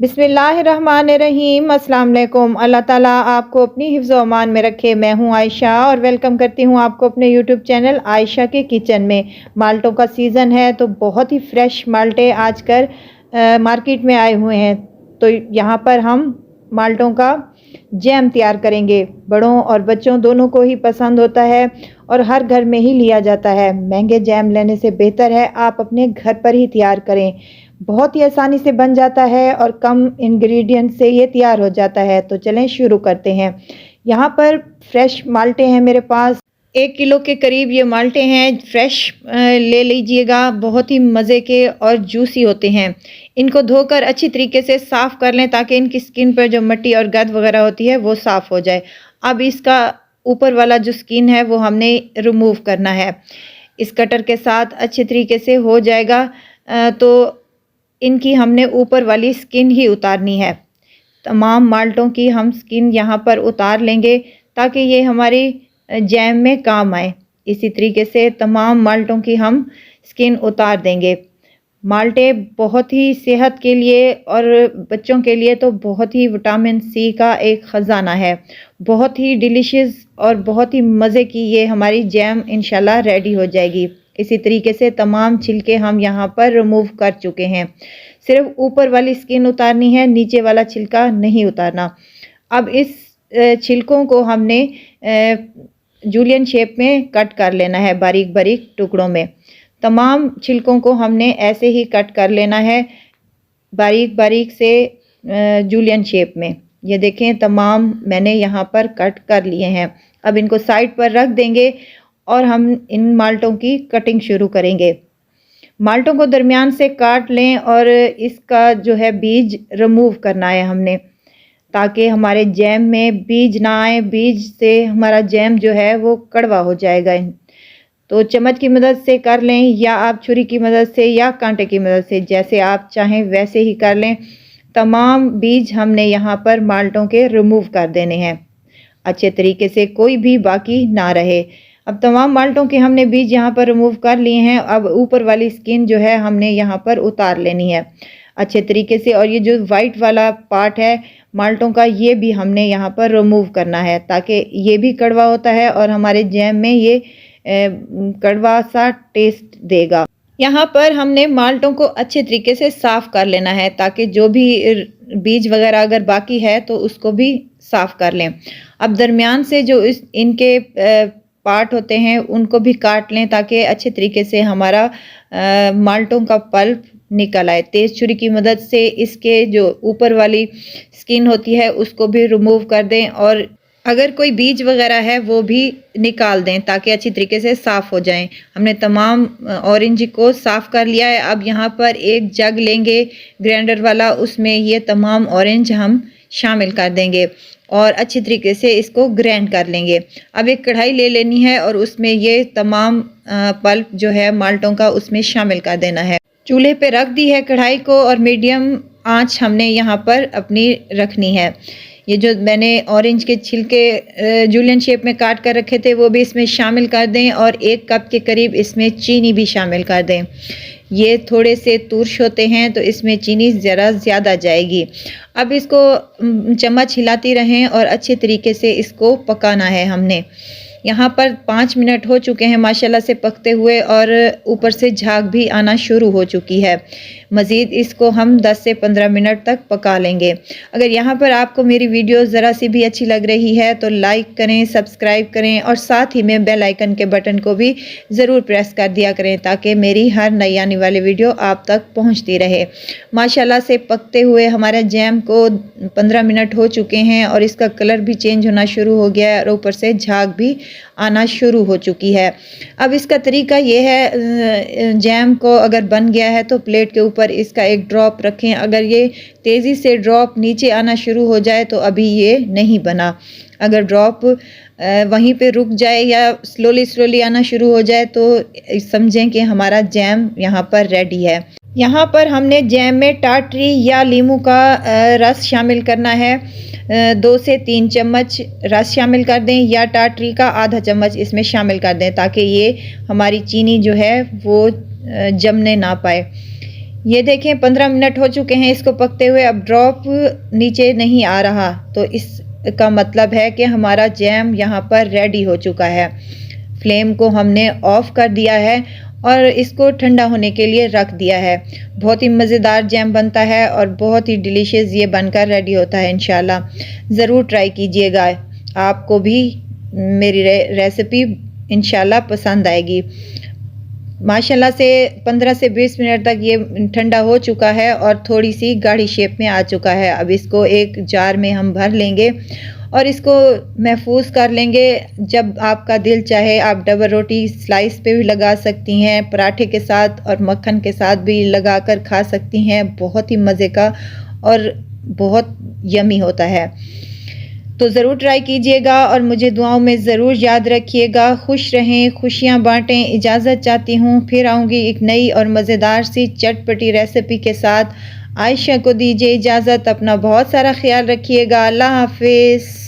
बिस्मिल्लाहिर्रहमानिर्रहीम। अस्सलाम वालेकुम। अल्लाह ताला आपको अपनी हिफ्ज़ व अमान में रखे। मैं हूं आयशा और वेलकम करती हूं आपको अपने यूट्यूब चैनल आयशा के किचन में। माल्टों का सीज़न है तो बहुत ही फ्रेश माल्टे आजकल मार्केट में आए हुए हैं। तो यहाँ पर हम माल्टों का जैम तैयार करेंगे। बड़ों और बच्चों दोनों को ही पसंद होता है और हर घर में ही लिया जाता है। महंगे जैम लेने से बेहतर है आप अपने घर पर ही तैयार करें। बहुत ही आसानी से बन जाता है और कम इंग्रेडिएंट से ये तैयार हो जाता है। तो चलें शुरू करते हैं। यहाँ पर फ्रेश माल्टे हैं मेरे पास। 1 किलो के करीब ये माल्टे हैं। फ्रेश ले लीजिएगा। बहुत ही मज़े के और जूसी होते हैं। इनको धोकर अच्छी तरीके से साफ़ कर लें ताकि इनकी स्किन पर जो मिट्टी और गंद वगैरह होती है वो साफ़ हो जाए। अब इसका ऊपर वाला जो स्किन है वो हमने रिमूव करना है। इस कटर के साथ अच्छे तरीके से हो जाएगा। तो इनकी हमने ऊपर वाली स्किन ही उतारनी है। तमाम माल्टों की हम स्किन यहाँ पर उतार लेंगे ताकि ये हमारी जैम में काम आए। इसी तरीके से तमाम माल्टों की हम स्किन उतार देंगे। माल्टे बहुत ही सेहत के लिए और बच्चों के लिए तो बहुत ही विटामिन सी का एक ख़जाना है। बहुत ही डिलीशियस और बहुत ही मज़े की ये हमारी जैम इंशाल्लाह रेडी हो जाएगी। इसी तरीके से तमाम छिलके हम यहाँ पर रिमूव कर चुके हैं। सिर्फ ऊपर वाली स्किन उतारनी है, नीचे वाला छिलका नहीं उतारना। अब इस छिलकों को हमने जूलियन शेप में कट कर लेना है, बारीक बारीक टुकड़ों में। तमाम छिलकों को हमने ऐसे ही कट कर लेना है बारीक बारीक से जूलियन शेप में। ये देखें तमाम मैंने यहाँ पर कट कर लिए हैं। अब इनको साइड पर रख देंगे और हम इन माल्टों की कटिंग शुरू करेंगे। माल्टों को दरमियान से काट लें और इसका जो है बीज रिमूव करना है हमने, ताकि हमारे जैम में बीज ना आए। बीज से हमारा जैम जो है वो कड़वा हो जाएगा। तो चम्मच की मदद से कर लें या आप छुरी की मदद से या कांटे की मदद से, जैसे आप चाहें वैसे ही कर लें। तमाम बीज हमने यहाँ पर माल्टों के रिमूव कर देने हैं अच्छे तरीके से, कोई भी बाकी ना रहे। अब तमाम माल्टों के हमने बीज यहाँ पर रिमूव कर लिए हैं। अब ऊपर वाली स्किन जो है हमने यहाँ पर उतार लेनी है अच्छे तरीके से। और ये जो वाइट वाला पार्ट है माल्टों का, ये भी हमने यहाँ पर रिमूव करना है ताकि ये भी कड़वा होता है और हमारे जैम में ये कड़वा सा टेस्ट देगा। यहाँ पर हमने माल्टों को अच्छे तरीके से साफ़ कर लेना है ताकि जो भी बीज वगैरह अगर बाकी है तो उसको भी साफ़ कर लें। अब दरमियान से जो इनके पार्ट होते हैं उनको भी काट लें ताकि अच्छे तरीके से हमारा माल्टों का पल्प निकल आए। तेज़ छुरी की मदद से इसके जो ऊपर वाली स्किन होती है उसको भी रिमूव कर दें और अगर कोई बीज वगैरह है वो भी निकाल दें ताकि अच्छी तरीके से साफ़ हो जाएं। हमने तमाम ऑरेंज को साफ़ कर लिया है। अब यहाँ पर एक जग लेंगे ग्राइंडर वाला, उसमें ये तमाम ऑरेंज हम शामिल कर देंगे और अच्छी तरीके से इसको ग्राइंड कर लेंगे। अब एक कढ़ाई ले लेनी है और उसमें ये तमाम पल्प जो है माल्टों का उसमें शामिल कर देना है। चूल्हे पे रख दी है कढ़ाई को और मीडियम आंच हमने यहाँ पर अपनी रखनी है। ये जो मैंने ऑरेंज के छिलके जूलियन शेप में काट कर रखे थे वो भी इसमें शामिल कर दें और 1 कप के करीब इसमें चीनी भी शामिल कर दें। ये थोड़े से तुर्श होते हैं तो इसमें चीनी ज़रा ज़्यादा जाएगी। अब इसको चम्मच हिलाती रहें और अच्छे तरीके से इसको पकाना है हमने। यहाँ पर 5 मिनट हो चुके हैं माशाल्लाह से पकते हुए और ऊपर से झाग भी आना शुरू हो चुकी है। मज़ीद इसको हम 10 से 15 मिनट तक पका लेंगे। अगर यहाँ पर आपको मेरी वीडियो ज़रा सी भी अच्छी लग रही है तो लाइक करें, सब्सक्राइब करें और साथ ही में बेल आइकन के बटन को भी ज़रूर प्रेस कर दिया करें ताकि मेरी हर नई आने वाली वीडियो आप तक पहुँचती रहे। माशाल्लाह से पकते हुए हमारे जैम को 15 मिनट हो चुके हैं और इसका कलर भी चेंज होना शुरू हो गया है और ऊपर से झाग भी आना शुरू हो चुकी है। अब इसका तरीका ये है, जैम को अगर बन गया है तो प्लेट के ऊपर इसका एक ड्रॉप रखें। अगर ये तेज़ी से ड्रॉप नीचे आना शुरू हो जाए तो अभी ये नहीं बना। अगर ड्रॉप वहीं पे रुक जाए या स्लोली आना शुरू हो जाए तो समझें कि हमारा जैम यहाँ पर रेडी है। यहाँ पर हमने जैम में टाटरी या लीमू का रस शामिल करना है। 2 से 3 चम्मच रस शामिल कर दें या टाटरी का आधा चम्मच इसमें शामिल कर दें ताकि ये हमारी चीनी जो है वो जमने ना पाए। ये देखें 15 मिनट हो चुके हैं इसको पकते हुए, अब ड्रॉप नीचे नहीं आ रहा, तो इसका मतलब है कि हमारा जैम यहाँ पर रेडी हो चुका है। फ्लेम को हमने ऑफ कर दिया है और इसको ठंडा होने के लिए रख दिया है। बहुत ही मज़ेदार जैम बनता है और बहुत ही डिलीशियस ये बनकर रेडी होता है। इंशाल्लाह ज़रूर ट्राई कीजिएगा, आपको भी मेरी रेसिपी इंशाल्लाह पसंद आएगी। माशाल्लाह से 15 से 20 मिनट तक ये ठंडा हो चुका है और थोड़ी सी गाढ़ी शेप में आ चुका है। अब इसको एक जार में हम भर लेंगे और इसको महफूज कर लेंगे। जब आपका दिल चाहे आप डबल रोटी स्लाइस पे भी लगा सकती हैं, पराठे के साथ और मक्खन के साथ भी लगा कर खा सकती हैं। बहुत ही मज़े का और बहुत यमी होता है, तो ज़रूर ट्राई कीजिएगा और मुझे दुआओं में ज़रूर याद रखिएगा। खुश रहें, खुशियाँ बांटें। इजाज़त चाहती हूँ, फिर आऊँगी एक नई और मज़ेदार सी चटपटी रेसिपी के साथ। आयशा को दीजिए इजाज़त, अपना बहुत सारा ख्याल रखिएगा। अल्लाह हाफिज़।